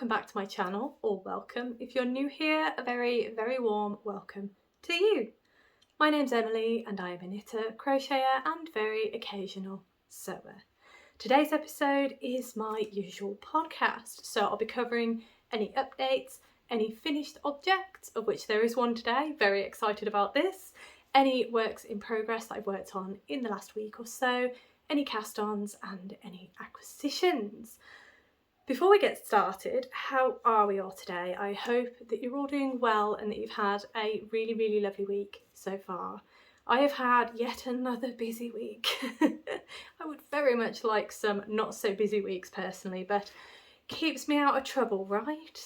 welcome back to my channel, or welcome. If you're new here, a very, very warm welcome to you. My name's Emily and I am a knitter, crocheter and very occasional sewer. Today's episode is my usual podcast, so I'll be covering any updates, any finished objects, of which there is one today, very excited about this, any works in progress that I've worked on in the last week or so, any cast-ons and any acquisitions. Before we get started, how are we all today? I hope that you're all doing well and that you've had a really, really lovely week so far. I have had yet another busy week. I would very much like some not so busy weeks personally, but keeps me out of trouble, right?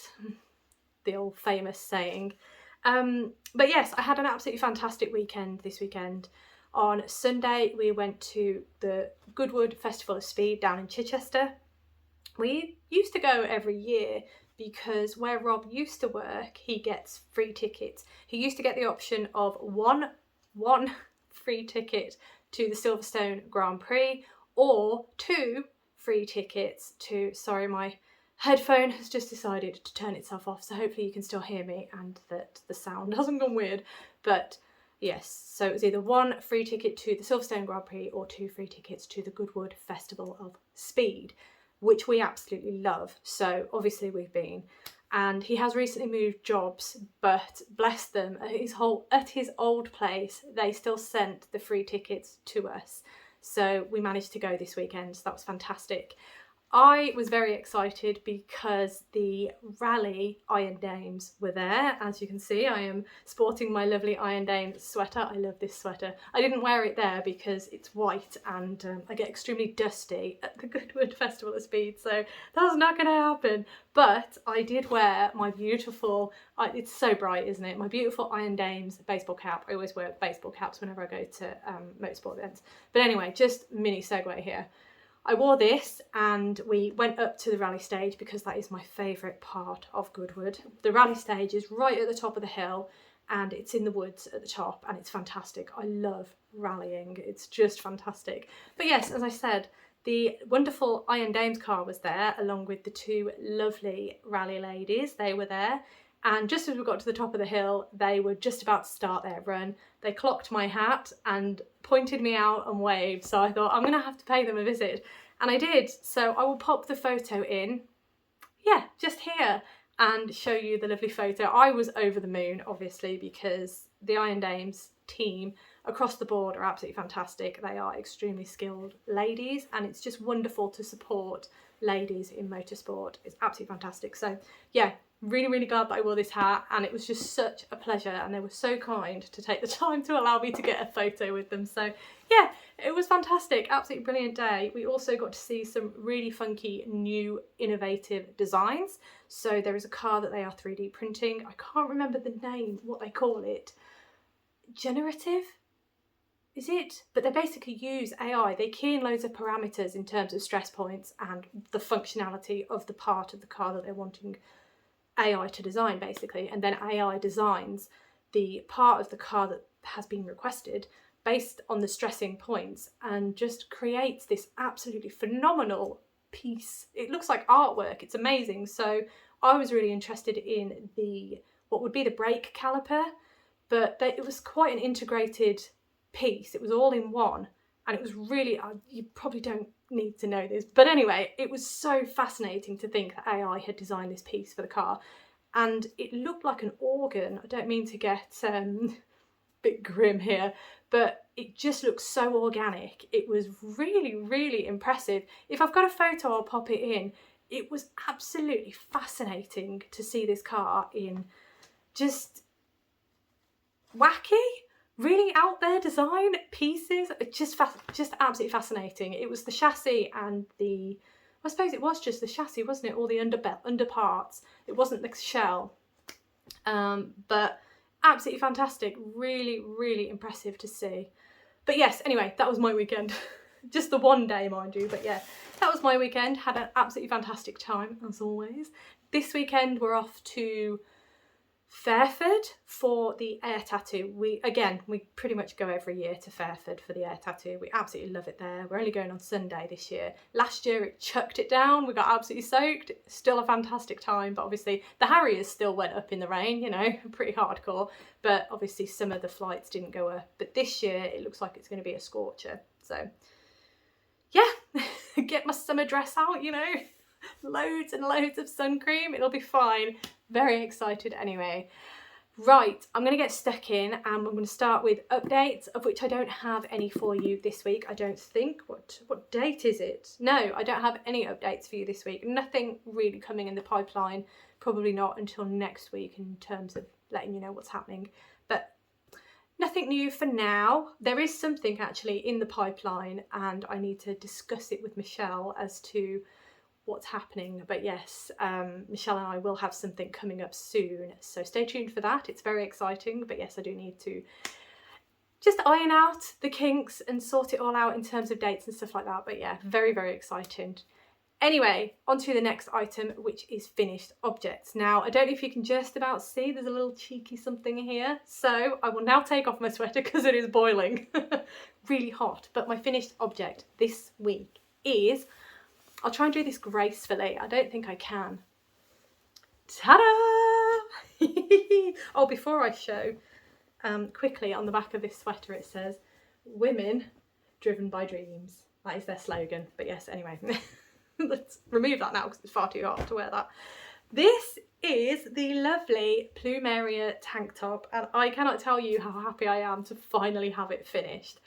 The old famous saying. But yes, I had an absolutely fantastic weekend this weekend. On Sunday, we went to the Goodwood Festival of Speed down in Chichester. We used to go every year because where Rob used to work, he gets free tickets. He used to get the option of one free ticket to the Silverstone Grand Prix or 2 free tickets to, sorry, my headphone has just decided to turn itself off, so hopefully you can still hear me and that the sound hasn't gone weird. But yes, so it was either 1 free ticket to the Silverstone Grand Prix or 2 free tickets to the Goodwood Festival of Speed, which we absolutely love. So obviously we've been, and he has recently moved jobs, but bless them, at his old place, they still sent the free tickets to us. So we managed to go this weekend, so that was fantastic. I was very excited because the Rally Iron Dames were there. As you can see, I am sporting my lovely Iron Dames sweater. I love this sweater. I didn't wear it there because it's white and I get extremely dusty at the Goodwood Festival of Speed, so that's not going to happen. But I did wear my beautiful, it's so bright, isn't it? My beautiful Iron Dames baseball cap. I always wear baseball caps whenever I go to motorsport events. But anyway, just mini segue here. I wore this and we went up to the rally stage because that is my favourite part of Goodwood. The rally stage is right at the top of the hill and it's in the woods at the top and it's fantastic. I love rallying, it's just fantastic. But yes, as I said, the wonderful Iron Dames car was there along with the 2 lovely rally ladies. They were there. And just as we got to the top of the hill, they were just about to start their run. They clocked my hat and pointed me out and waved. So I thought, I'm going to have to pay them a visit. And I did. So I will pop the photo in, yeah, just here, and show you the lovely photo. I was over the moon, obviously, because the Iron Dames team across the board are absolutely fantastic. They are extremely skilled ladies, and it's just wonderful to support ladies in motorsport. It's absolutely fantastic. So yeah, really, really glad that I wore this hat, and it was just such a pleasure, and they were so kind to take the time to allow me to get a photo with them. So yeah, it was fantastic, absolutely brilliant day. We also got to see some really funky new innovative designs. So there is a car that they are 3D printing. I can't remember the name, what they call it. Generative? Is it? But they basically use AI. They key in loads of parameters in terms of stress points and the functionality of the part of the car that they're wanting AI to design, basically, and then AI designs the part of the car that has been requested based on the stressing points and just creates this absolutely phenomenal piece. It looks like artwork, it's amazing. So I was really interested in what would be the brake caliper, but it was quite an integrated piece. It was all in one, and it was really, you probably don't need to know this, but anyway, it was so fascinating to think that AI had designed this piece for the car, and it looked like an organ. I don't mean to get a bit grim here, but it just looks so organic. It was really, really impressive. If I've got a photo, I'll pop it in. It was absolutely fascinating to see this car in just wacky, really out there design pieces. Just absolutely fascinating. It was the chassis and I suppose it was just the chassis, wasn't it? All the under parts. It wasn't the shell. But absolutely fantastic. Really, really impressive to see. But yes, anyway, that was my weekend. Just the one day, mind you. But yeah, that was my weekend. Had an absolutely fantastic time, as always. This weekend we're off to Fairford for the air tattoo. We pretty much go every year to Fairford for the air tattoo. We absolutely love it there. We're only going on Sunday this year. Last year it chucked it down. We got absolutely soaked. Still a fantastic time, but obviously the Harriers still went up in the rain, you know, pretty hardcore. But obviously some of the flights didn't go up. But this year it looks like it's going to be a scorcher. So yeah, get my summer dress out, you know. Loads and loads of sun cream. It'll be fine. Very excited anyway. Right, I'm going to get stuck in and I'm going to start with updates, of which I don't have any for you this week, I don't think. What date is it? No, I don't have any updates for you this week. Nothing really coming in the pipeline. Probably not until next week in terms of letting you know what's happening. But nothing new for now. There is something actually in the pipeline and I need to discuss it with Michelle as to what's happening. But yes, Michelle and I will have something coming up soon, so stay tuned for that. It's very exciting, but yes, I do need to just iron out the kinks and sort it all out in terms of dates and stuff like that. But yeah, very, very exciting. Anyway, on to the next item, which is finished objects. Now, I don't know if you can just about see, there's a little cheeky something here. So I will now take off my sweater because it is boiling. Really hot. But my finished object this week is, I'll try and do this gracefully. I don't think I can. Ta-da! Oh, before I show, quickly on the back of this sweater it says, "Women driven by dreams." That is their slogan. But yes, anyway, let's remove that now because it's far too hot to wear that. This is the lovely Plumeria tank top, and I cannot tell you how happy I am to finally have it finished.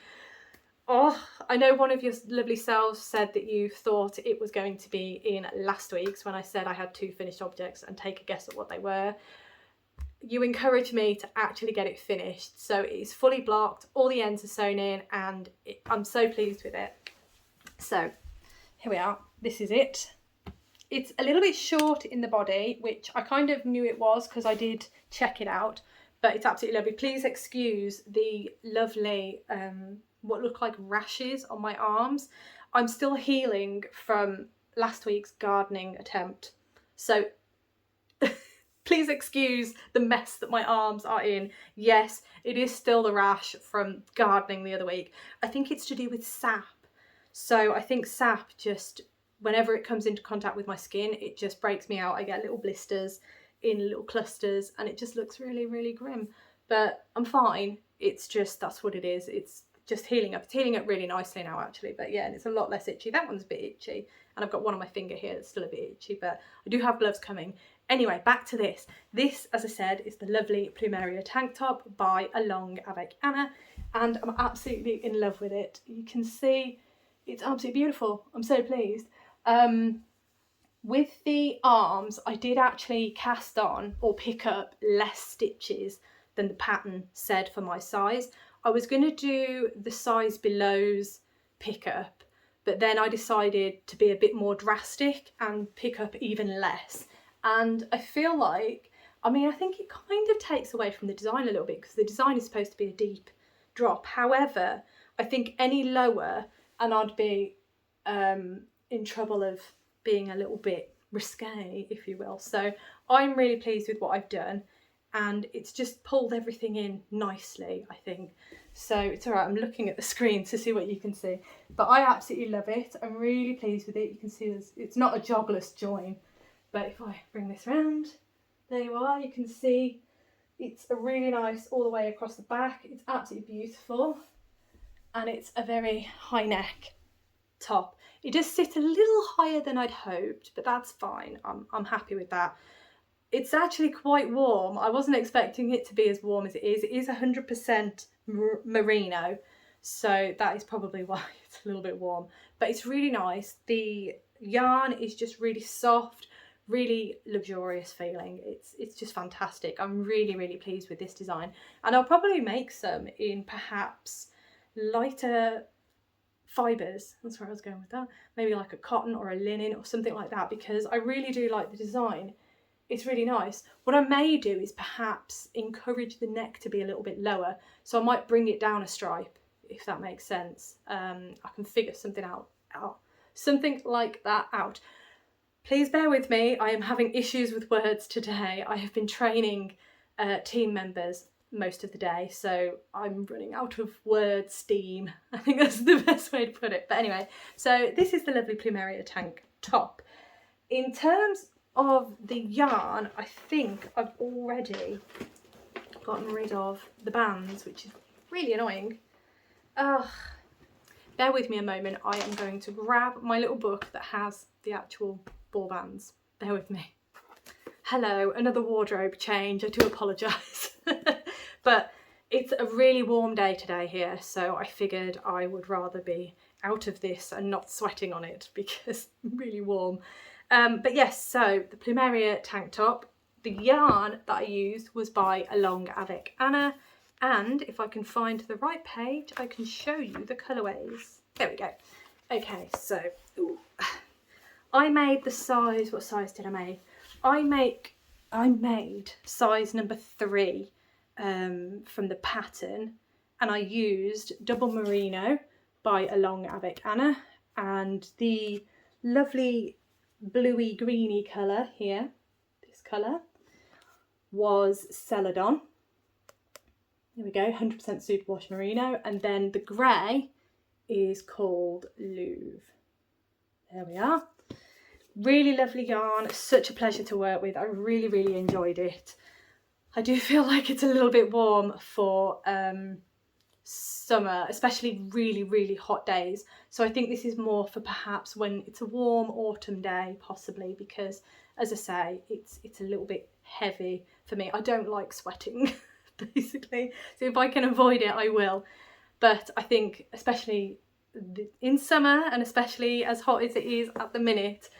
Oh, I know one of your lovely selves said that you thought it was going to be in last week's when I said I had 2 finished objects, and take a guess at what they were. You encouraged me to actually get it finished, so it is fully blocked, all the ends are sewn in, and I'm so pleased with it. So here we are, this is it. It's a little bit short in the body, which I kind of knew it was because I did check it out, but it's absolutely lovely. Please excuse the lovely what look like rashes on my arms. I'm still healing from last week's gardening attempt, so please excuse the mess that my arms are in. Yes, it is still the rash from gardening the other week. I think it's to do with sap. So I think sap just, whenever it comes into contact with my skin, it just breaks me out. I get little blisters in little clusters and it just looks really, really grim. But I'm fine. It's just, that's what it is. It's just healing up. It's healing up really nicely now actually, but yeah, and it's a lot less itchy. That one's a bit itchy, and I've got one on my finger here that's still a bit itchy, but I do have gloves coming. Anyway, back to this. This, as I said, is the lovely Plumeria tank top by Along avec Anna, and I'm absolutely in love with it. You can see it's absolutely beautiful. I'm so pleased. With the arms, I did actually cast on or pick up less stitches than the pattern said for my size. I was going to do the size below's pickup, but then I decided to be a bit more drastic and pick up even less. And I feel like, I mean, I think it kind of takes away from the design a little bit because the design is supposed to be a deep drop. However, I think any lower and I'd be in trouble of being a little bit risque, if you will. So I'm really pleased with what I've done. And it's just pulled everything in nicely, I think. So it's all right, I'm looking at the screen to see what you can see. But I absolutely love it. I'm really pleased with it. You can see it's not a jogless join. But if I bring this round, there you are. You can see it's a really nice all the way across the back. It's absolutely beautiful. And it's a very high neck top. It does sit a little higher than I'd hoped, but that's fine. I'm happy with that. It's actually quite warm. I wasn't expecting it to be as warm as it is. It is 100% merino, so that is probably why it's a little bit warm. But it's really nice. The yarn is just really soft, really luxurious feeling. It's just fantastic. I'm really, really pleased with this design. And I'll probably make some in perhaps lighter fibres. That's where I was going with that. Maybe like a cotton or a linen or something like that, because I really do like the design. It's really nice. What I may do is perhaps encourage the neck to be a little bit lower. So I might bring it down a stripe, if that makes sense. I can figure something out. Something like that out. Please bear with me. I am having issues with words today. I have been training team members most of the day, so I'm running out of word steam. I think that's the best way to put it. But anyway, so this is the lovely Plumeria Tank top. In terms of the yarn, I think I've already gotten rid of the bands, which is really annoying. Ugh. Bear with me a moment. I am going to grab my little book that has the actual ball bands. Bear with me. Hello, another wardrobe change. I do apologise. But it's a really warm day today here, so I figured I would rather be out of this and not sweating on it because it's really warm. But yes, so the Plumeria tank top, the yarn that I used was by Along Avec Anna, and if I can find the right page, I can show you the colourways. There we go. Okay, so I made the size, what size did I make? I made size number 3 from the pattern, and I used Double Merino by Along Avec Anna, and the lovely bluey greeny colour here, this colour, was Celadon. There we go, 100% superwash merino, and then the grey is called Louvre. There we are. Really lovely yarn, such a pleasure to work with. I really enjoyed it. I do feel like it's a little bit warm for summer, especially really hot days. So I think this is more for perhaps when it's a warm autumn day, possibly, because as I say, it's a little bit heavy for me. I don't like sweating, basically. So if I can avoid it, I will. But I think especially in summer, and especially as hot as it is at the minute,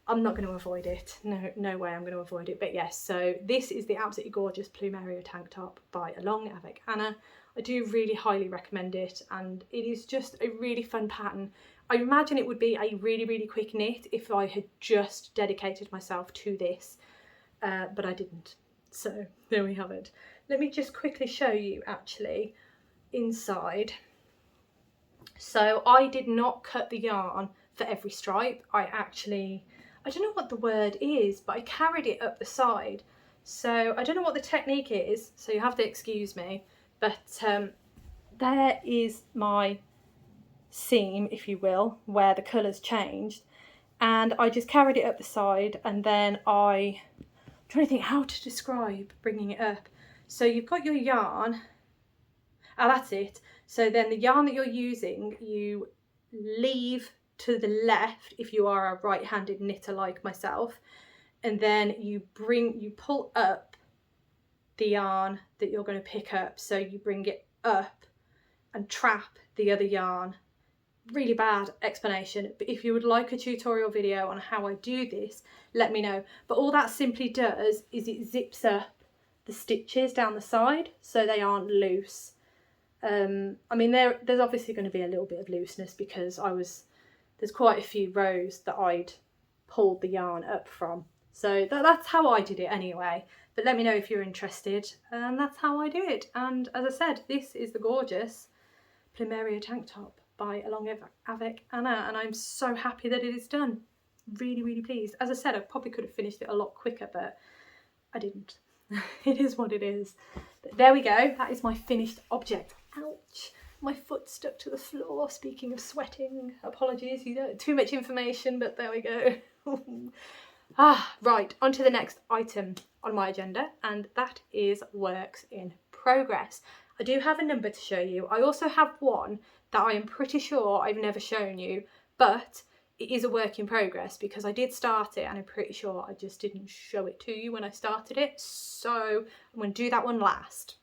I'm not going to avoid it. No way I'm going to avoid it. But yes, so this is the absolutely gorgeous Plumeria tank top by Along Avec Anna. I do really highly recommend it, and it is just a really fun pattern. I imagine it would be a really quick knit if I had just dedicated myself to this, but I didn't. So there we have it. Let me just quickly show you actually inside. So I did not cut the yarn for every stripe. I don't know what the word is, but I carried it up the side. So I don't know what the technique is, so you have to excuse me. But there is my seam, if you will, where the colours changed. And I just carried it up the side, and then I'm trying to think how to describe bringing it up. So you've got your yarn. Oh, that's it. So then the yarn that you're using, you leave to the left if you are a right-handed knitter like myself, and then you pull up the yarn that you're going to pick up, so you bring it up and trap the other yarn. Really bad explanation, but if you would like a tutorial video on how I do this, let me know. But all that simply does is it zips up the stitches down the side so they aren't loose. I mean, there's obviously going to be a little bit of looseness because there's quite a few rows that I'd pulled the yarn up from. So that's how I did it anyway. But let me know if you're interested, and that's how I do it. And as I said, this is the gorgeous Plumeria tank top by Along Avec Anna, and I'm so happy that it is done. Really pleased. As I said, I probably could have finished it a lot quicker, but I didn't. It is what it is. But there we go. That is my finished object. Ouch. My foot stuck to the floor. Speaking of sweating, apologies, you know, too much information, but there we go. Right, on to the next item on my agenda, and that is works in progress. I do have a number to show you. I also have one that I am pretty sure I've never shown you, but it is a work in progress because I did start it and I'm pretty sure I just didn't show it to you when I started it. So I'm going to do that one last.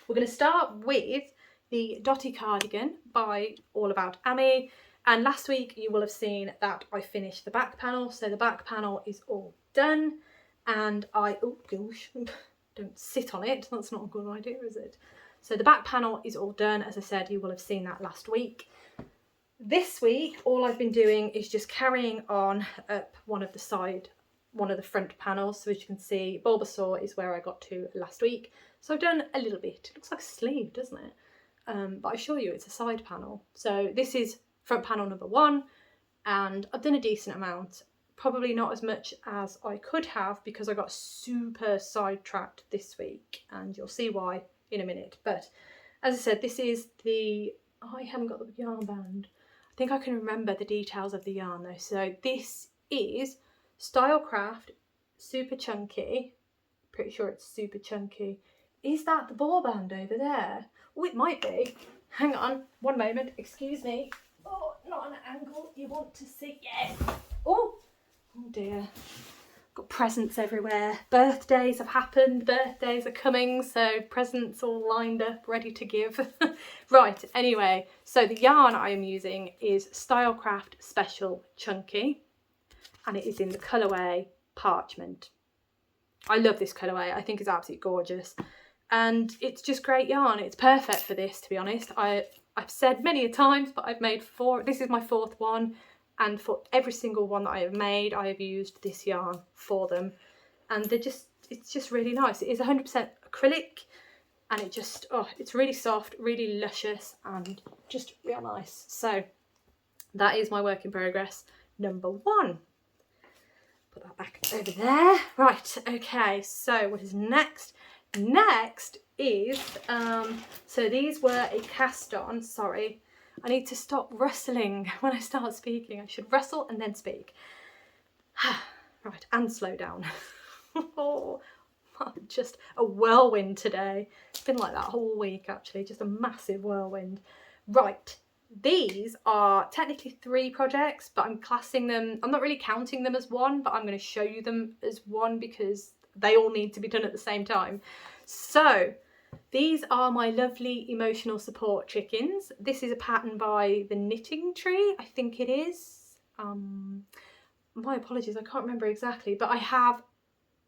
We're going to start with the Dotty Cardigan by All About Amy, and last week you will have seen that I finished the back panel, so the back panel is all done, and oh gosh, don't sit on it, that's not a good idea, is it? So the back panel is all done. As I said, you will have seen that last week. This week all I've been doing is just carrying on up one of the front panels. So as you can see, Bulbasaur is where I got to last week, so I've done a little bit. It looks like a sleeve, doesn't it? But I assure you it's a side panel. So this is front panel number 1, and I've done a decent amount. probably not as much as I could have because I got super sidetracked this week, and you'll see why in a minute. But as I said, this is the, I haven't got the yarn band. I think I can remember the details of the yarn though. So this is Stylecraft Super Chunky. Pretty sure it's super chunky. Is that the ball band over there? Oh, it might be. Hang on, one moment, excuse me. Oh, not an angle you want to see. Yes. Oh dear. Got presents everywhere. Birthdays have happened, birthdays are coming, so presents all lined up, ready to give. Right, anyway, so the yarn I am using is Stylecraft Special Chunky, and it is in the colourway Parchment. I love this colourway, I think it's absolutely gorgeous. And it's just great yarn. It's perfect for this, to be honest. I've said many a times, but I've made 4. This is my 4th one. And for every single one that I have made, I have used this yarn for them. And it's just really nice. It is 100% acrylic. And it just, oh, it's really soft, really luscious, and just real nice. So that is my work in progress number 1. Put that back over there. Right, okay, so what is next? Next is, so these were a cast on, sorry, I need to stop rustling when I start speaking. I should rustle and then speak. Right, and slow down. Oh, just a whirlwind today. It's been like that whole week actually, just a massive whirlwind. Right, these are technically 3 projects, but I'm classing them, I'm not really counting them as one, but I'm going to show you them as one because they all need to be done at the same time. So these are my lovely emotional support chickens. This is a pattern by the Knitting Tree, I think it is. My apologies, I can't remember exactly, but I have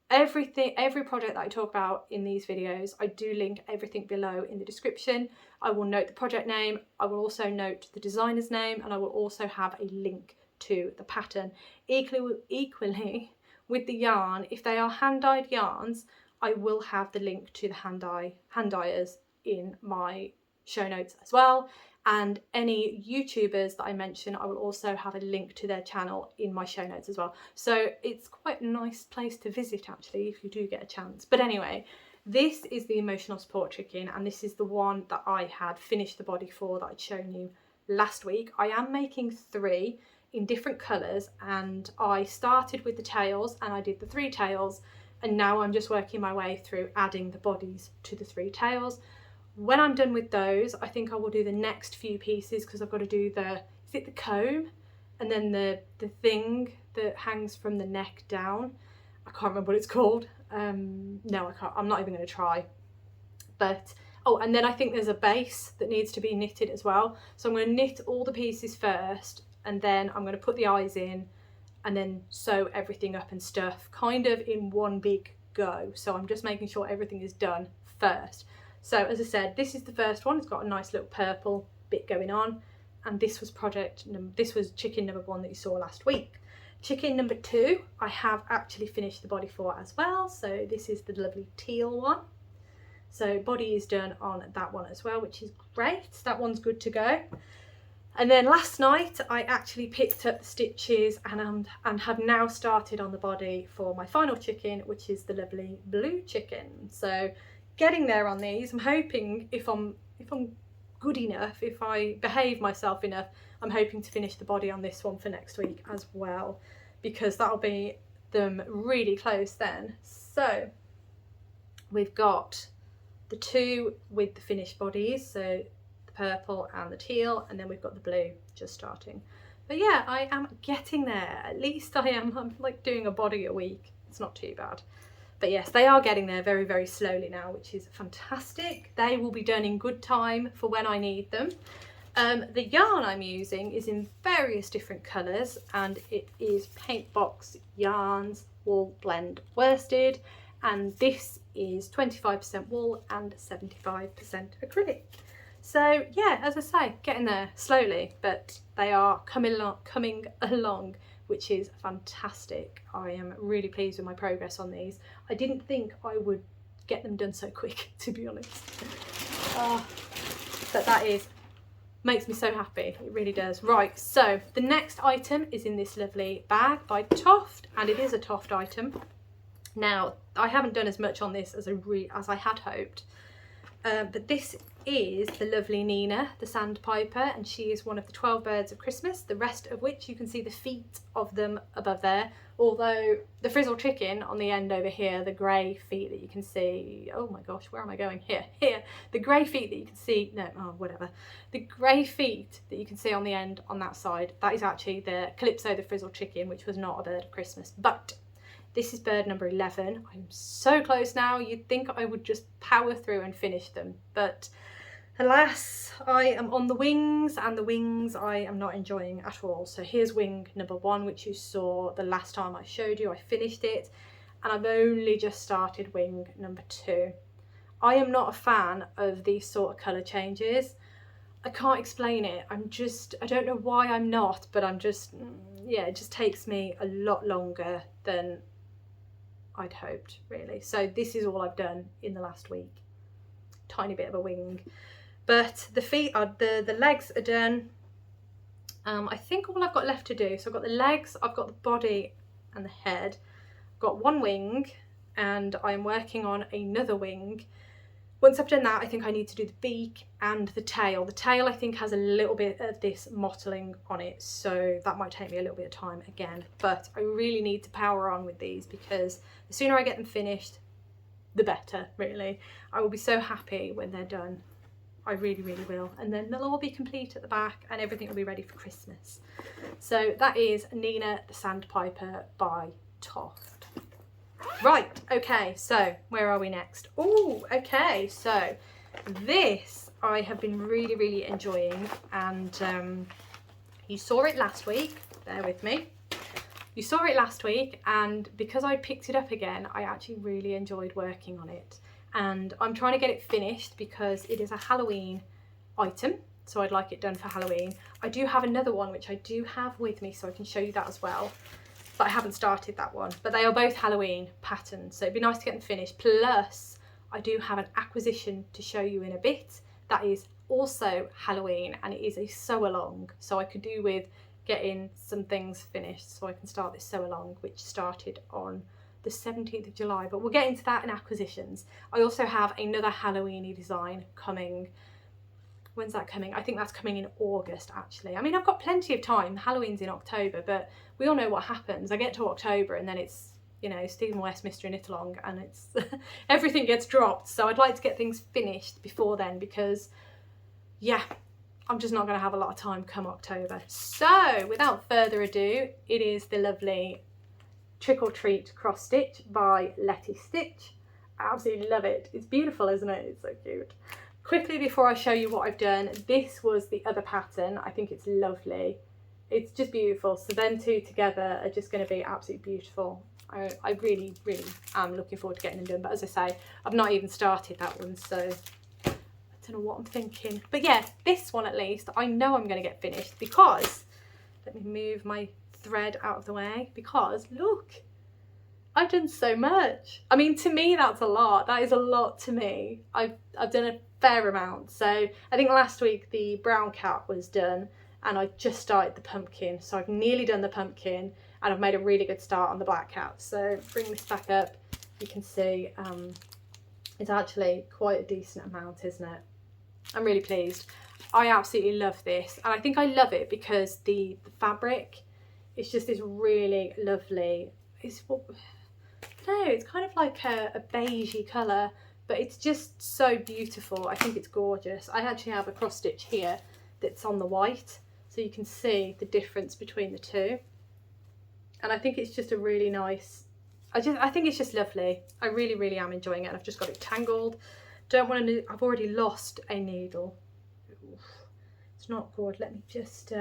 everything, every project that I talk about in these videos, I do link everything below in the description. I will note the project name, I will also note the designer's name, and I will also have a link to the pattern. Equally with the yarn, if they are hand-dyed yarns, I will have the link to the hand dyers in my show notes as well. And any YouTubers that I mention, I will also have a link to their channel in my show notes as well. So it's quite a nice place to visit actually if you do get a chance. But anyway, this is the emotional support chicken, and this is the one that I had finished the body for that I'd shown you last week. I am making 3 in different colours, and I started with the tails and I did the 3 tails, and now I'm just working my way through adding the bodies to the 3 tails. When I'm done with those, I think I will do the next few pieces because I've got to do the, is it the comb? And then the thing that hangs from the neck down. I can't remember what it's called. No, I can't, I'm not even going to try. But, oh, and then I think there's a base that needs to be knitted as well. So I'm going to knit all the pieces first, and then I'm going to put the eyes in and then sew everything up and stuff kind of in one big go. So I'm just making sure everything is done first. So as I said, this is the first one. It's got a nice little purple bit going on. And this was chicken number 1 that you saw last week. Chicken number 2, I have actually finished the body for as well. So this is the lovely teal one. So body is done on that one as well, which is great. That one's good to go. And then last night I actually picked up the stitches and have now started on the body for my final chicken, which is the lovely blue chicken. So getting there on these. I'm hoping if I'm good enough, if I behave myself enough, I'm hoping to finish the body on this one for next week as well, because that'll be them really close then. So we've got the 2 with the finished bodies, so the purple and the teal, and then we've got the blue just starting. But yeah, I am getting there. At least I am. I'm like doing a body a week. It's not too bad. But yes, they are getting there very, very slowly now, which is fantastic. They will be done in good time for when I need them. The yarn I'm using is in various different colours, and it is Paintbox Yarns Wool Blend Worsted, and this is 25% wool and 75% acrylic. So yeah, as I say, getting there slowly, but they are coming along, which is fantastic. I am really pleased with my progress on these. I didn't think I would get them done so quick, to be honest. But that is Makes me so happy, it really does. Right, so the next item is in this lovely bag by Toft, and it is a Toft item. Now, I haven't done as much on this as I had hoped, but this is the lovely Nina, the Sandpiper, and she is one of the 12 birds of Christmas, the rest of which you can see the feet of them above there, although the frizzle chicken on the end over here, the grey feet that you can see, oh my gosh, where am I going? Here, the grey feet that you can see, no, oh, whatever, the grey feet that you can see on the end on that side, that is actually the Calypso, the frizzle chicken, which was not a bird of Christmas, but this is bird number 11. I'm so close now, you'd think I would just power through and finish them, but alas, I am on the wings, and the wings I am not enjoying at all. So here's wing number 1, which you saw the last time I showed you. I finished it, and I've only just started wing number 2. I am not a fan of these sort of colour changes. I can't explain it. I don't know why I'm not, but I'm just, yeah, it just takes me a lot longer than I'd hoped, really. So this is all I've done in the last week. Tiny bit of a wing. But the feet are, the legs are done. I think all I've got left to do, so I've got the legs, I've got the body and the head. I've got one wing, and I'm working on another wing. Once I've done that, I think I need to do the beak and the tail. The tail, I think, has a little bit of this mottling on it, so that might take me a little bit of time again. But I really need to power on with these, because the sooner I get them finished, the better, really. I will be so happy when they're done. I really, really will. And then they'll all be complete at the back, and everything will be ready for Christmas. So that is Nina the Sandpiper by Toft. Right, okay, so where are we next? Oh, okay, so this I have been really, really enjoying, and you saw it last week, bear with me. You saw it last week, and because I picked it up again, I actually really enjoyed working on it. And I'm trying to get it finished because it is a Halloween item, so I'd like it done for Halloween. I do have another one which I do have with me, so I can show you that as well, but I haven't started that one. But they are both Halloween patterns, so it'd be nice to get them finished. Plus I do have an acquisition to show you in a bit that is also Halloween, and it is a sew along, so I could do with getting some things finished so I can start this sew along, which started on the 17th of July, but we'll get into that in acquisitions. I also have another Halloween-y design coming. When's that coming? I think that's coming in August, actually. I mean, I've got plenty of time. Halloween's in October, but we all know what happens. I get to October and then it's, you know, Stephen West, Mr. Knit-along, and it's everything gets dropped. So I'd like to get things finished before then, because yeah, I'm just not going to have a lot of time come October. So without further ado, it is the lovely Trick or Treat cross stitch by Letty Stitch. I absolutely love it. It's beautiful, isn't it? It's so cute. Quickly before I show you what I've done, this was the other pattern. I think it's lovely. It's just beautiful. So them two together are just going to be absolutely beautiful. I really, really am looking forward to getting them done. But as I say, I've not even started that one, so I don't know what I'm thinking. But yeah, this one at least, I know I'm going to get finished, because, let me move my thread out of the way, because look, I've done so much. I mean, to me that's a lot. That is a lot to me. I've done a fair amount. So I think last week the brown cat was done, and I just started the pumpkin, so I've nearly done the pumpkin, and I've made a really good start on the black cat. So bring this back up, you can see it's actually quite a decent amount, isn't it? I'm really pleased. I absolutely love this, and I think I love it because the fabric, it's just this really lovely, it's kind of like a beigey colour, but it's just so beautiful. I think it's gorgeous. I actually have a cross stitch here that's on the white, so you can see the difference between the two. And I think it's just a really nice, I think it's just lovely. I really, really am enjoying it. I've just got it tangled. Don't want to, I've already lost a needle. Oof, it's not good. Let me just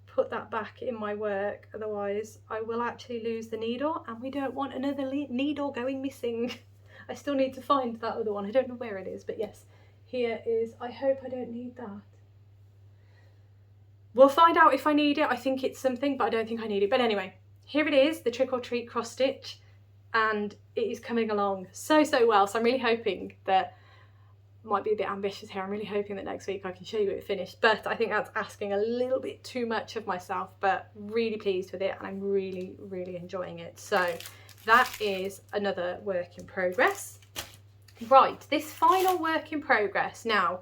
put that back in my work, otherwise I will actually lose the needle, and we don't want another needle going missing. I still need to find that other one. I don't know where it is, but yes, here is. I hope I don't need that. We'll find out if I need it. I think it's something, but I don't think I need it. But anyway, here it is, the Trick or Treat cross stitch, and it is coming along so well. So I'm really hoping that might be a bit ambitious here. I'm really hoping that next week I can show you it finished, but I think that's asking a little bit too much of myself, but really pleased with it, and I'm really, really enjoying it. So that is another work in progress. Right, this final work in progress. Now,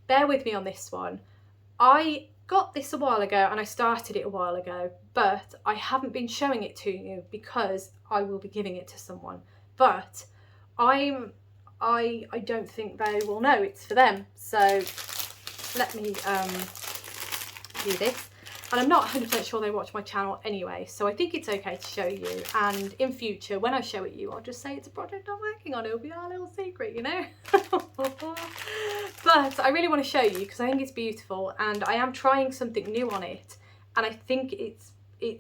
bear with me on this one. I got this a while ago and I started it a while ago, but I haven't been showing it to you because I will be giving it to someone. But I don't think they will know it's for them. So let me do this. And I'm not 100% sure they watch my channel anyway, so I think it's okay to show you. And in future, when I show it you, I'll just say it's a project I'm working on. It'll be our little secret, you know? But I really want to show you because I think it's beautiful, and I am trying something new on it, and I think it's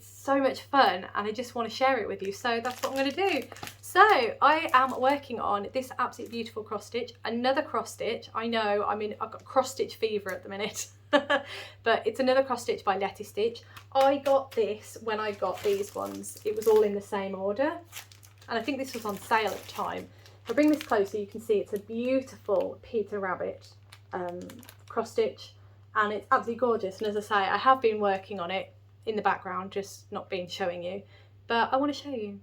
so much fun, and I just want to share it with you. So that's what I'm going to do. So I am working on this absolutely beautiful cross stitch, another cross stitch. I know, I mean, I've got cross stitch fever at the minute. But it's another cross stitch by Letty Stitch. I got this when I got these ones. It was all in the same order, and I think this was on sale at the time. If I bring this closer, you can see it's a beautiful Peter Rabbit cross stitch, and it's absolutely gorgeous. And as I say, I have been working on it in the background, just not been showing you, but I want to show you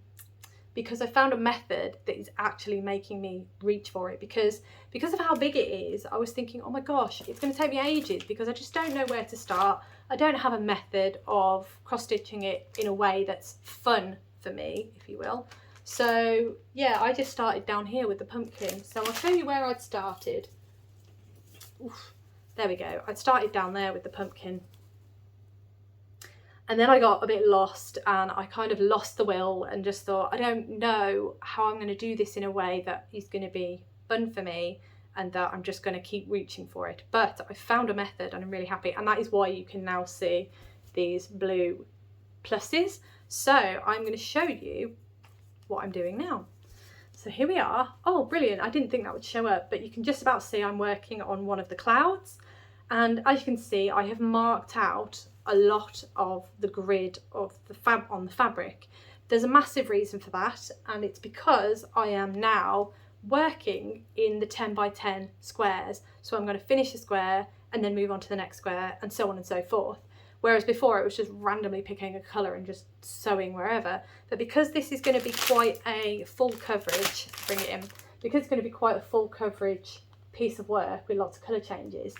because I found a method that is actually making me reach for it, because of how big it is. I was thinking, oh my gosh, it's going to take me ages because I just don't know where to start. I don't have a method of cross stitching it in a way that's fun for me, if you will. So yeah, I just started down here with the pumpkin. So I'll show you where I'd started. Oof, there we go. I'd started down there with the pumpkin. And then I got a bit lost, and I kind of lost the will and just thought, I don't know how I'm going to do this in a way that is going to be fun for me and that I'm just going to keep reaching for it. But I found a method and I'm really happy, and that is why you can now see these blue pluses. So I'm going to show you what I'm doing now. So here we are. Oh, brilliant. I didn't think that would show up, but you can just about see I'm working on one of the clouds. And as you can see, I have marked out a lot of the grid of the fabric. There's a massive reason for that, and it's because I am now working in the 10 by 10 squares. So I'm going to finish a square and then move on to the next square, and so on and so forth. Whereas before it was just randomly picking a colour and just sewing wherever. But because this is going to be quite a full coverage, bring it in, because it's going to be quite a full coverage piece of work with lots of colour changes,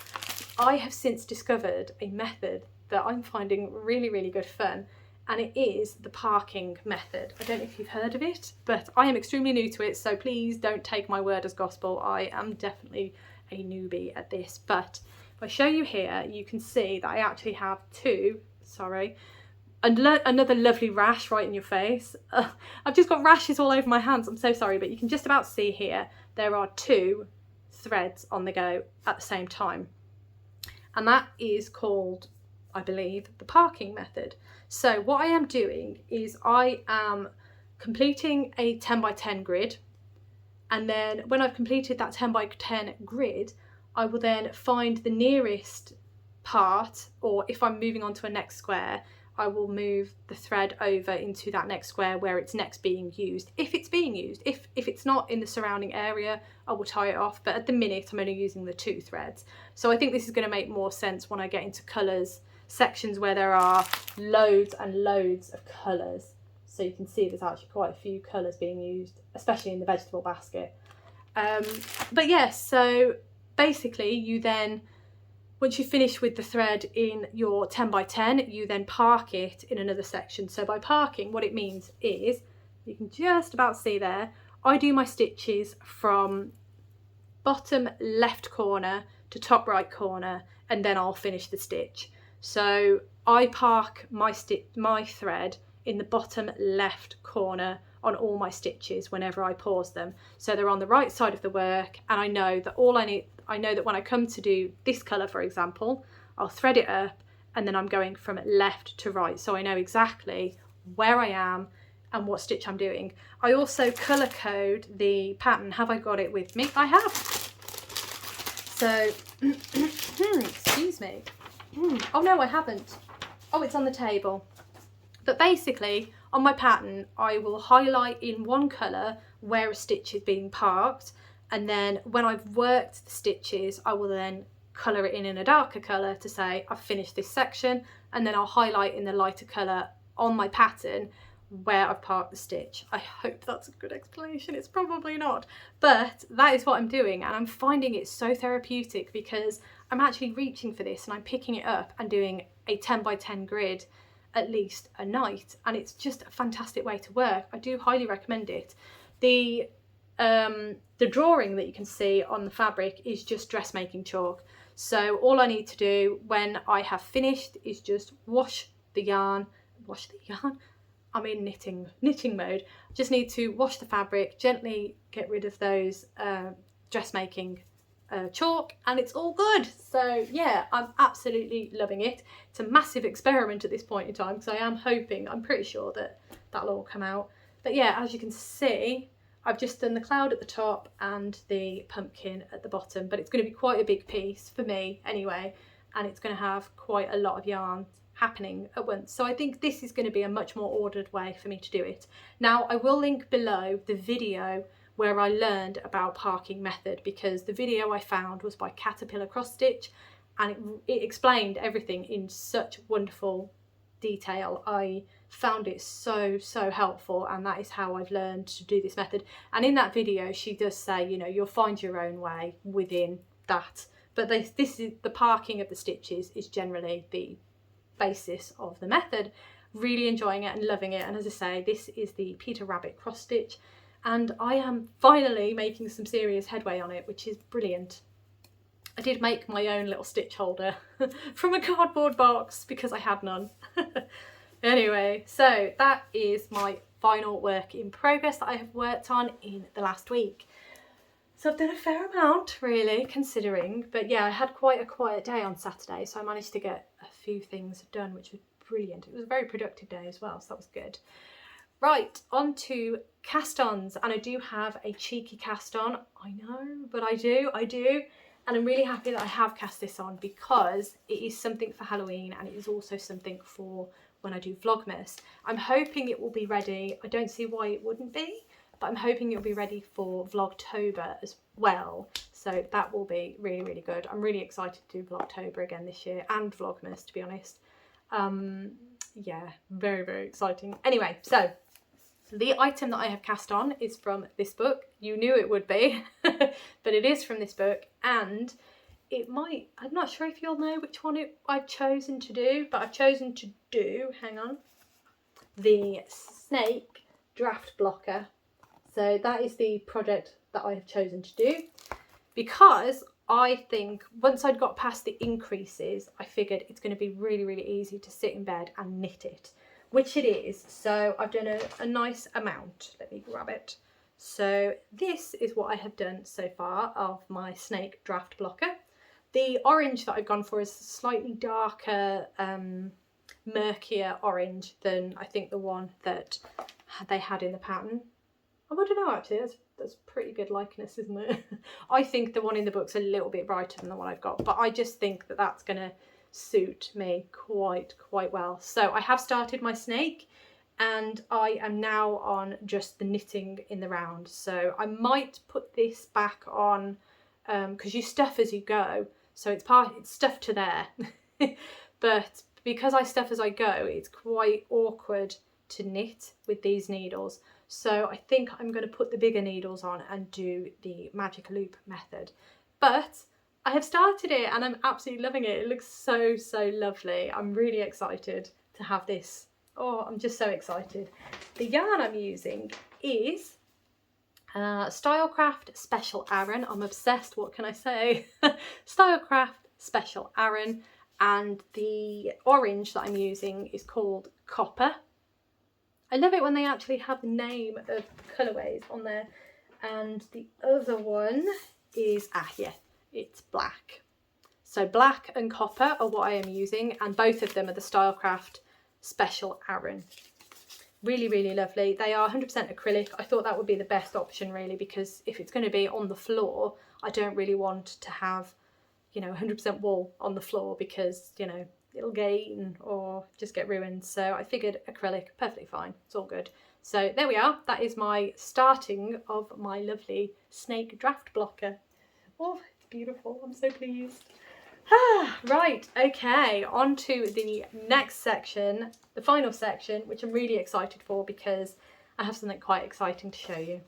I have since discovered a method that I'm finding really, really good fun, and it is the parking method. I don't know if you've heard of it, but I am extremely new to it, so please don't take my word as gospel. I am definitely a newbie at this, but if I show you here, you can see that I actually have another lovely rash right in your face. I've just got rashes all over my hands, I'm so sorry, but you can just about see here, there are 2 threads on the go at the same time. And that is called, I believe, the parking method. So what I am doing is I am completing a 10 by 10 grid, and then when I've completed that 10 by 10 grid, I will then find the nearest part, or if I'm moving on to a next square, I will move the thread over into that next square where it's next being used, if it's being used. If it's not in the surrounding area, I will tie it off, but at the minute I'm only using the 2 threads. So I think this is going to make more sense when I get into colours sections where there are loads and loads of colours. So you can see there's actually quite a few colours being used, especially in the vegetable basket. But yes, so basically you then, once you finish with the thread in your 10 by 10, you then park it in another section. So by parking, what it means is, you can just about see there, I do my stitches from bottom left corner to top right corner, and then I'll finish the stitch. So I park my thread in the bottom left corner on all my stitches whenever I pause them. So they're on the right side of the work, and I know that I know that when I come to do this colour, for example, I'll thread it up and then I'm going from left to right. So I know exactly where I am and what stitch I'm doing. I also colour code the pattern. Have I got it with me? I have. So, excuse me. Oh no, I haven't. Oh, it's on the table. But basically, on my pattern, I will highlight in one colour where a stitch is being parked, And then when I've worked the stitches, I will then colour it in a darker colour to say I've finished this section, and then I'll highlight in the lighter colour on my pattern where I've parked the stitch. I hope that's a good explanation. It's probably not, but that is what I'm doing, and I'm finding it so therapeutic because I'm actually reaching for this and I'm picking it up and doing a 10 by 10 grid at least a night, and it's just a fantastic way to work. I do highly recommend it. The drawing that you can see on the fabric is just dressmaking chalk. So all I need to do when I have finished is just wash the yarn. I'm in knitting mode. Just need to wash the fabric, gently get rid of those dressmaking chalk, and it's all good. So yeah, I'm absolutely loving it. It's a massive experiment at this point in time, because I'm pretty sure that that'll all come out. But yeah, as you can see, I've just done the cloud at the top and the pumpkin at the bottom, but it's going to be quite a big piece for me anyway, and it's going to have quite a lot of yarn happening at once. So I think this is going to be a much more ordered way for me to do it. Now I will link below the video where I learned about parking method, because the video I found was by Caterpillar Cross Stitch, and it explained everything in such wonderful detail. I found it so helpful, and that is how I've learned to do this method. And in that video she does say, you know, you'll find your own way within that, but this is the parking of the stitches is generally the basis of the method. Really enjoying it and loving it. And as I say, this is the Peter Rabbit cross stitch, and I am finally making some serious headway on it, which is brilliant. I did make my own little stitch holder from a cardboard box because I had none. Anyway, so that is my final work in progress that I have worked on in the last week. So I've done a fair amount, really, considering, but yeah, I had quite a quiet day on Saturday, so I managed to get a few things done, which was brilliant. It was a very productive day as well, so that was good. Right, on to cast-ons, and I do have a cheeky cast-on. I know, but I do, and I'm really happy that I have cast this on, because it is something for Halloween, and it is also something for when I do Vlogmas. I'm hoping it will be ready. I don't see why it wouldn't be, but I'm hoping it'll be ready for Vlogtober as well. So that will be really good. I'm really excited to do Vlogtober again this year, and Vlogmas, to be honest. Yeah, very exciting. Anyway, so the item that I have cast on is from this book. You knew it would be, but it is from this book, and it might, I'm not sure if you'll know which one I've chosen to do, but I've chosen to do, hang on, the Snake Draft Blocker. So that is the project that I have chosen to do, because I think once I'd got past the increases, I figured it's going to be really easy to sit in bed and knit it, which it is. So I've done a nice amount. Let me grab it. So this is what I have done so far of my Snake Draft Blocker. The orange that I've gone for is slightly darker, murkier orange than I think the one that they had in the pattern. Oh, I don't know, actually, that's pretty good likeness, isn't it? I think the one in the book's a little bit brighter than the one I've got, but I just think that that's going to suit me quite well. So I have started my snake, and I am now on just the knitting in the round. So I might put this back on, because you stuff as you go, so it's stuffed to there. But because I stuff as I go, it's quite awkward to knit with these needles. So I think I'm going to put the bigger needles on and do the magic loop method. But I have started it and I'm absolutely loving it. It looks so lovely. I'm really excited to have this. Oh, I'm just so excited. The yarn I'm using is Stylecraft Special Aran. I'm obsessed, what can I say? Stylecraft Special Aran, and the orange that I'm using is called Copper. I love it when they actually have the name of colourways on there. And the other one is, it's black. So black and copper are what I am using, and both of them are the Stylecraft Special Aran. Really lovely. They are 100% acrylic. I thought that would be the best option, really, because if it's going to be on the floor, I don't really want to have, 100% wool on the floor, because, it'll get eaten or just get ruined. So I figured acrylic, perfectly fine. It's all good. So there we are. That is my starting of my lovely snake draft blocker. Oh, it's beautiful. I'm so pleased. Right, okay, on to the next section, the final section, which I'm really excited for because I have something quite exciting to show you,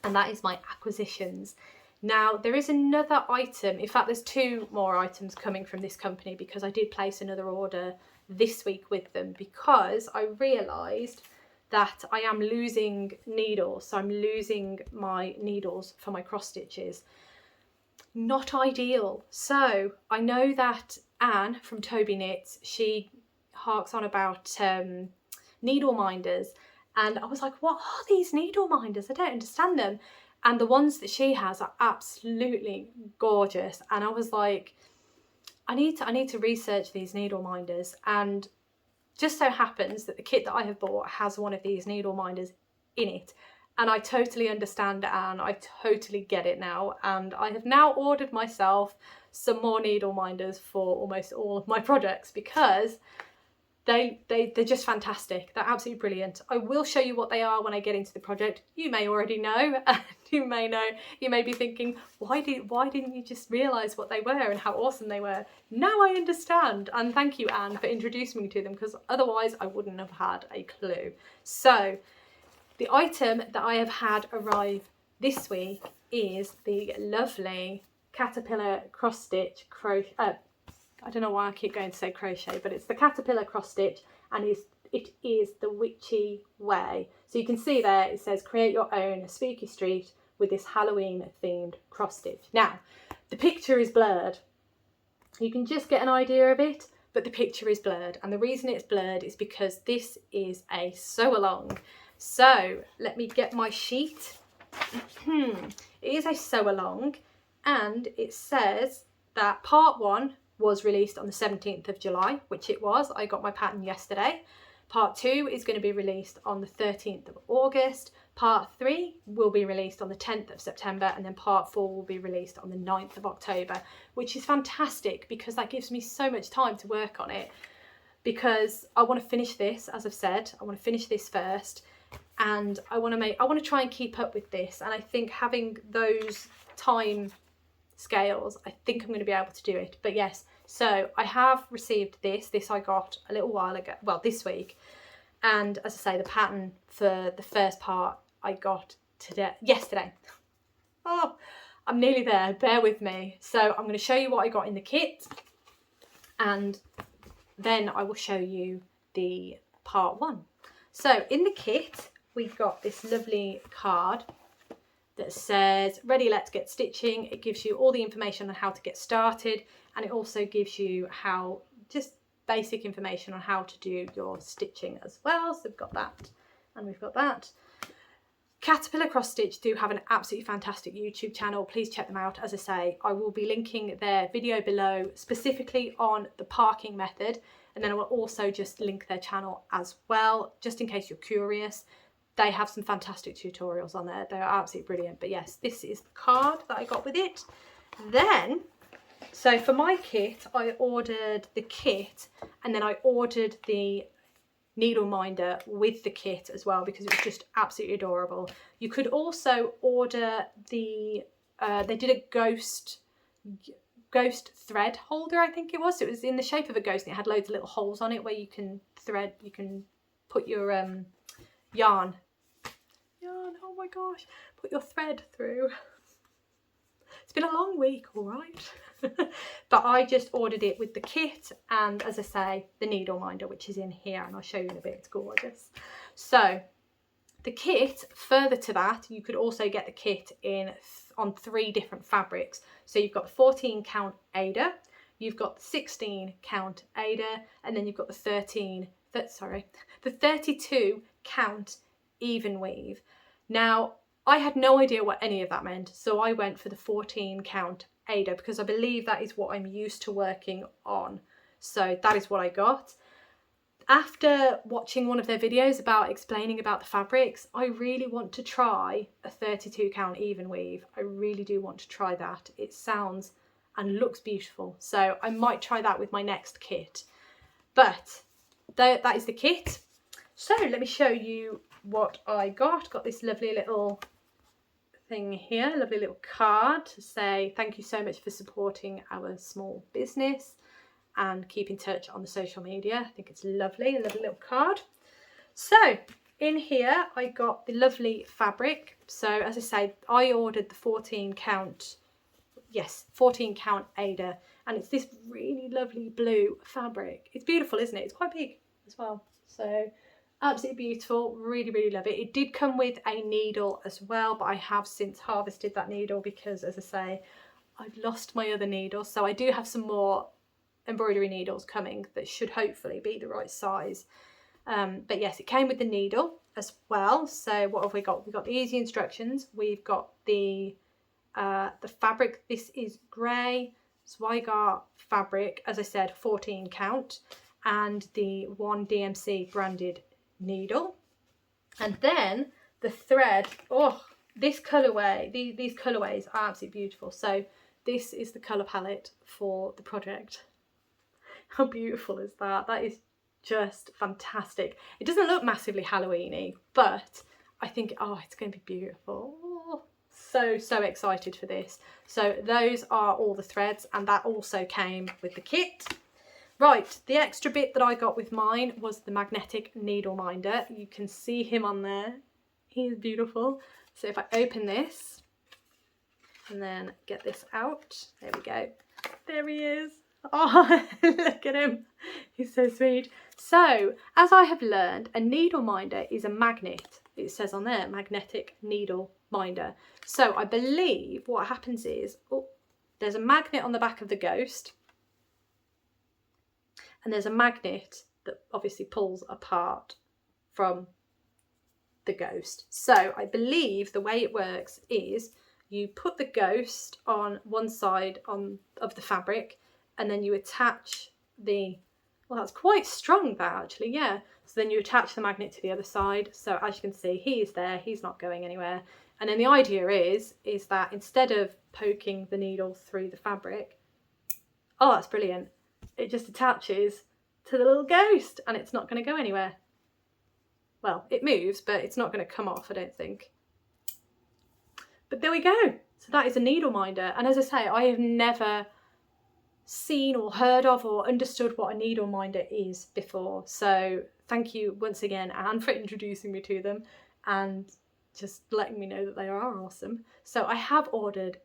and that is my acquisitions. Now, there is another item, in fact there's 2 more items coming from this company because I did place another order this week with them because I realised that I am losing needles, so I'm losing my needles for my cross stitches. Not ideal. So I know that Anne from Toby Knits, she harks on about needle minders, and I was like, what are these needle minders? I don't understand them. And the ones that she has are absolutely gorgeous, and I was like, I need to research these needle minders. And just so happens that the kit that I have bought has one of these needle minders in it. And I totally understand, and I totally get it now. And I have now ordered myself some more needle minders for almost all of my projects because they're just fantastic. They're absolutely brilliant. I will show you what they are when I get into the project. You may already know, and you may be thinking, why didn't you just realise what they were and how awesome they were? Now I understand, and thank you, Anne, for introducing me to them, because otherwise I wouldn't have had a clue. So the item that I have had arrive this week is the lovely Caterpillar cross stitch crochet. I don't know why I keep going to say crochet, but it's the Caterpillar cross stitch, and it is the witchy way. So you can see there it says create your own spooky street with this Halloween themed cross stitch. Now the picture is blurred. You can just get an idea of it, but the picture is blurred, and the reason it's blurred is because this is a sew along. So let me get my sheet. It is a sew along, and it says that part 1 was released on the 17th of July, which it was. I got my pattern yesterday. Part 2 is going to be released on the 13th of August. Part 3 will be released on the 10th of September, and then part 4 will be released on the 9th of October, which is fantastic because that gives me so much time to work on it, because I want to finish this, as I've said, I want to finish this first. And I want to try and keep up with this, and I think having those time scales, I think I'm going to be able to do it. But yes, so I have received this I got a little while ago, well, this week, and as I say, the pattern for the first part I got yesterday. Oh, I'm nearly there, bear with me. So I'm going to show you what I got in the kit, and then I will show you the part 1. So in the kit, we've got this lovely card that says, ready, let's get stitching. It gives you all the information on how to get started, and it also gives you just basic information on how to do your stitching as well. So we've got that, and we've got that. Caterpillar Cross Stitch do have an absolutely fantastic YouTube channel. Please check them out. As I say, I will be linking their video below specifically on the parking method, and then I will also just link their channel as well, just in case you're curious. They have some fantastic tutorials on there. They are absolutely brilliant. But yes, this is the card that I got with it. Then, so for my kit, I ordered the kit, and then I ordered the needle minder with the kit as well, because it was just absolutely adorable. You could also order the they did a ghost thread holder, I think it was. It was in the shape of a ghost, and it had loads of little holes on it where you can put your yarn, oh my gosh, put your thread through. It's been a long week, all right. But I just ordered it with the kit, and as I say, the needle minder, which is in here, and I'll show you in a bit. It's gorgeous. So the kit, further to that, you could also get the kit on 3 different fabrics. So you've got the 14 count Ada, you've got the 16 count Ada, and then you've got the 32 count even weave. Now, I had no idea what any of that meant, so I went for the 14 count Ada because I believe that is what I'm used to working on. So that is what I got. After watching one of their videos about explaining about the fabrics, I really want to try a 32 count even weave. I really do want to try that. It sounds and looks beautiful, so I might try that with my next kit. But that is the kit. So let me show you what I got this lovely little thing here, lovely little card to say thank you so much for supporting our small business and keep in touch on the social media. I think it's lovely, a lovely little card. So in here I got the lovely fabric. So as I say, I ordered the 14 count Ada, and it's this really lovely blue fabric. It's beautiful, isn't it? It's quite big as well, so absolutely beautiful. Really, really love it. It did come with a needle as well, but I have since harvested that needle because, as I say, I've lost my other needle. So I do have some more embroidery needles coming that should hopefully be the right size. But yes, it came with the needle as well. So what have we got? We've got the easy instructions. We've got the fabric. This is grey, so I got fabric, as I said, 14 count, and the 1 DMC branded needle. And then the thread, oh, this colourway, these colourways are absolutely beautiful. So this is the colour palette for the project. How beautiful is that? That is just fantastic. It doesn't look massively Halloween-y, but I think, oh, it's going to be beautiful. Oh, so excited for this. So those are all the threads, and that also came with the kit. Right, the extra bit that I got with mine was the magnetic needle minder. You can see him on there. He is beautiful. So if I open this and then get this out, there we go. There he is. Oh, look at him. He's so sweet. So, as I have learned, a needle minder is a magnet. It says on there, magnetic needle minder. So I believe what happens is, oh, there's a magnet on the back of the ghost, and there's a magnet that obviously pulls apart from the ghost. So I believe the way it works is you put the ghost on one side of the fabric, and then you attach the, well, that's quite strong, that actually, yeah. So then you attach the magnet to the other side. So as you can see, he is there, he's not going anywhere. And then the idea is that instead of poking the needle through the fabric, oh, that's brilliant, it just attaches to the little ghost and it's not going to go anywhere. Well, it moves, but it's not going to come off, I don't think. But there we go. So that is a needle minder. And as I say, I have never seen or heard of or understood what a needle minder is before. So thank you once again, Anne, for introducing me to them and just letting me know that they are awesome. So I have ordered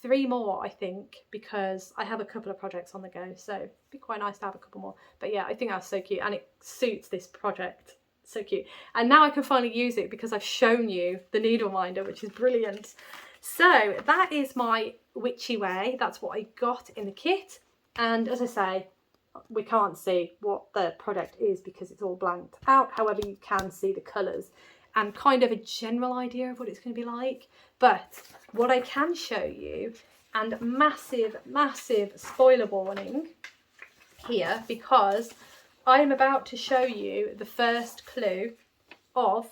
3 more, I think, because I have a couple of projects on the go, so it'd be quite nice to have a couple more. But yeah, I think that's so cute and it suits this project. So cute. And now I can finally use it because I've shown you the needle minder, which is brilliant. So that is my witchy way. That's what I got in the kit. And as I say, we can't see what the product is because it's all blanked out. However, you can see the colours and kind of a general idea of what it's going to be like. But what I can show you, and massive spoiler warning here, because I'm about to show you the first clue of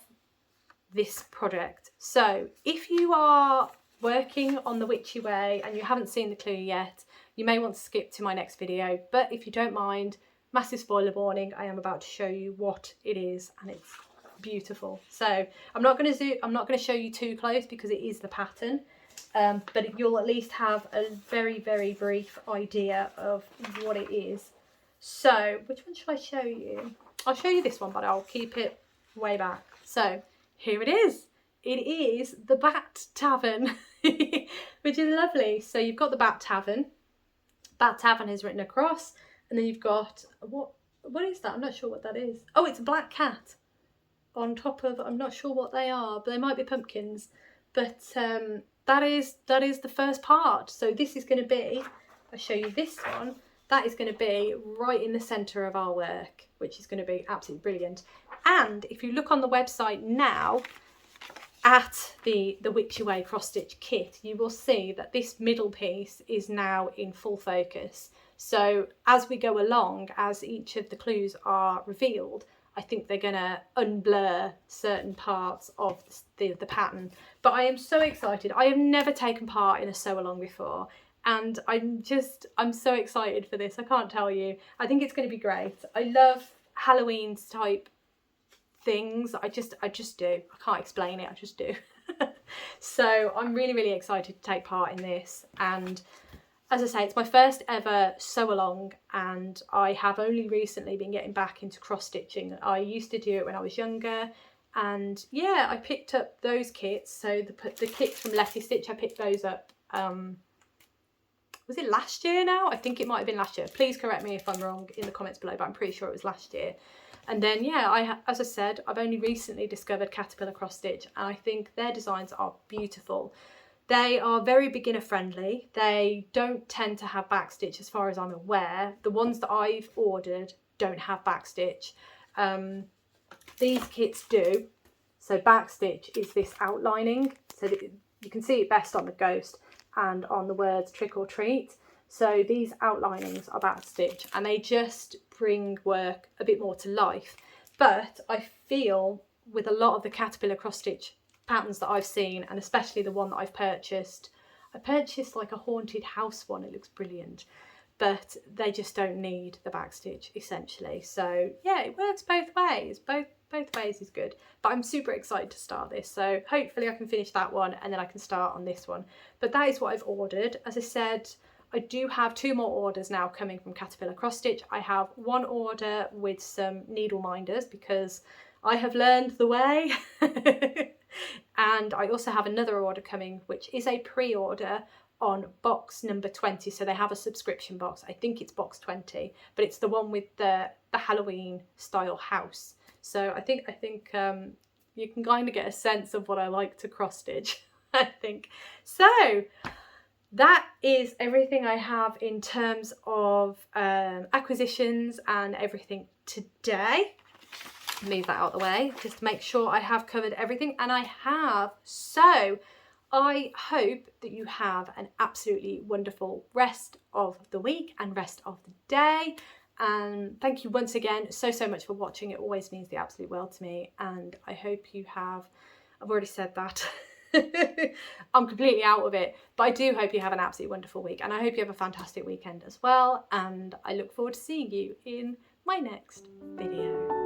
this project. So if you are working on the witchy way and you haven't seen the clue yet, you may want to skip to my next video, but if you don't mind, massive spoiler warning, I am about to show you what it is, and it's beautiful. So I'm not going to show you too close because it is the pattern, but you'll at least have a very brief idea of what it is. So which one should I show you? I'll show you this one, but I'll keep it way back. So here it is. It is the Bat Tavern, which is lovely. So you've got the Bat Tavern. Bat Tavern is written across, and then you've got, what is that? I'm not sure what that is. Oh, it's a black cat on top of, I'm not sure what they are, but they might be pumpkins. But that is the first part. So this is going to be, I'll show you this one. That is going to be right in the centre of our work, which is going to be absolutely brilliant. And if you look on the website now at the Witchy Way cross stitch kit, you will see that this middle piece is now in full focus. So as we go along, as each of the clues are revealed, I think they're going to unblur certain parts of the pattern. But I am so excited. I have never taken part in a sew along before, and I'm so excited for this. I can't tell you. I think it's going to be great. I love Halloween type things. I just do. I can't explain it, I just do. So I'm really, really excited to take part in this. And as I say, it's my first ever sew along, and I have only recently been getting back into cross stitching. I used to do it when I was younger, and yeah, I picked up those kits. So the kits from Letty Stitch, I picked those up, was it last year now? I think it might have been last year. Please correct me if I'm wrong in the comments below, but I'm pretty sure it was last year. And then, yeah, as I said, I've only recently discovered Caterpillar Cross Stitch, and I think their designs are beautiful. They are very beginner friendly. They don't tend to have backstitch as far as I'm aware. The ones that I've ordered don't have backstitch. These kits do. So backstitch is this outlining, so that you can see it best on the ghost and on the words trick or treat. So these outlinings are backstitch, and they just bring work a bit more to life. But I feel with a lot of the Caterpillar cross stitch patterns that I've seen, and especially the one that I purchased like a haunted house one. It looks brilliant, but they just don't need the backstitch essentially. So yeah, it works both ways. Both ways is good, but I'm super excited to start this. So hopefully I can finish that one and then I can start on this one. But that is what I've ordered. As I said, I do have 2 more orders now coming from Caterpillar Cross Stitch. I have one order with some needle minders because I have learned the way. And I also have another order coming, which is a pre-order on box number 20. So they have a subscription box. I think it's box 20, but it's the one with the Halloween style house. So I think you can kind of get a sense of what I like to cross stitch, I think. So that is everything I have in terms of acquisitions and everything today. Move that out of the way just to make sure I have covered everything, and I have. So I hope that you have an absolutely wonderful rest of the week and rest of the day, and thank you once again so much for watching. It always means the absolute world to me, and I hope you have, I've already said that. I'm completely out of it, but I do hope you have an absolutely wonderful week, and I hope you have a fantastic weekend as well, and I look forward to seeing you in my next video.